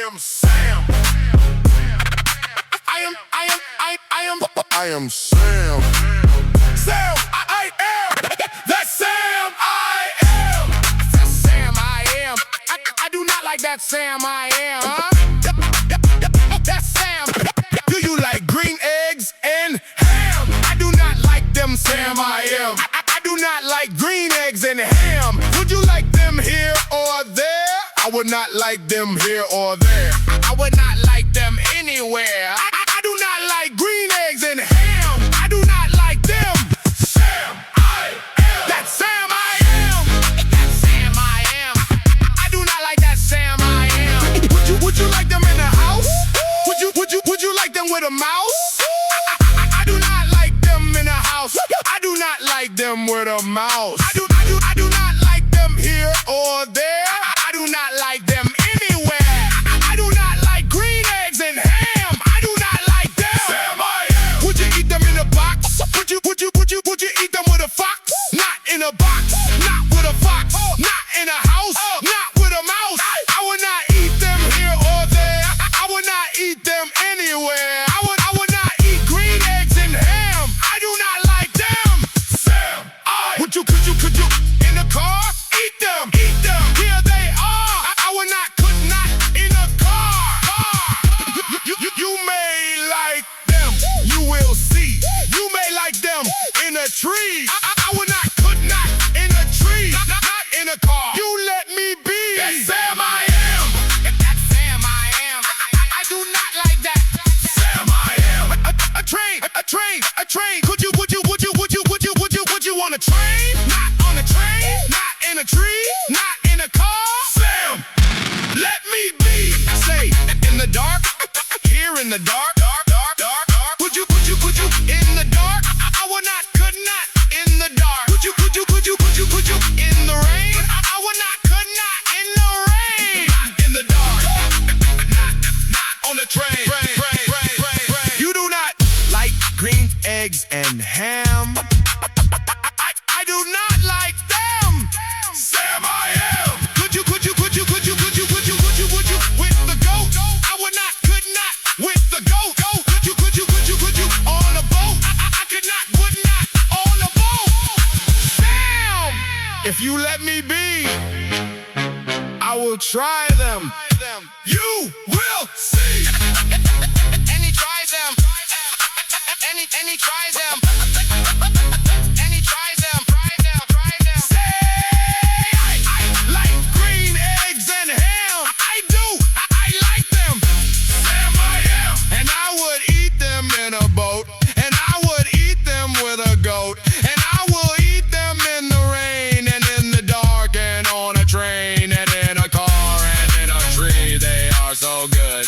am Sam. I am Sam. Sam, I am. That's Sam, I am. That's Sam, I am. I do not like that Sam, I am, huh? That's Sam. Do you like green eggs and ham? I do not like them, Sam, I am. I do not like green eggs and ham. Would you like them here or there? I would not like them here or there. I would not like them anywhere. I do not like green eggs and ham. I do not like them. Sam, I am. That's Sam, I am. That's Sam, I am. I do not like that Sam, I am. Would you like them in the house? Would you like them with a mouse? I do not like them in the house. I do not like them with a mouse. I do not like them here or there. I do not like them anywhere. I do not like green eggs and ham. I do not like them. Sam, I am. Would you eat them in a box? Would you eat them with a fox? Not in a box, not with a fox. Not in a house, not with a mouse. I would not eat them here or there. I would not eat them anywhere. I would not eat green eggs and ham. I do not like them. Sam, I. Could you in the car? Eat them. Here they are. I would not, could not in a car. You may like them. You will see. You may like them in a tree. I would not, could not in a tree. Not in a car. You let me be. That's Sam, I am. That's Sam, I am. I do not like that. Sam, I am. A train. Would you want a train? Not on a train. Not in a tree. Not in a car. Sam, let me be. Say in the dark. Here in the dark. Would you in the dark? I would not, could not in the dark. Would you in the rain? I would not, could not in the rain. Not in the dark. Not on the train. You do not like green eggs and ham. I do not like them. Sam, I am. Could you with the goat? I would not, could not with the goat. Could you on a boat? I could not, would not on a boat. Sam, if you let me be, I will try them. You will see. And he tries them. And he tries them. And he tries them. Say, I like green eggs and ham. I do. I like them. Sam, I am. And I would eat them in a boat. And I would eat them with a goat. And I will eat them in the rain and in the dark and on a train and in a car and in a tree. They are so good.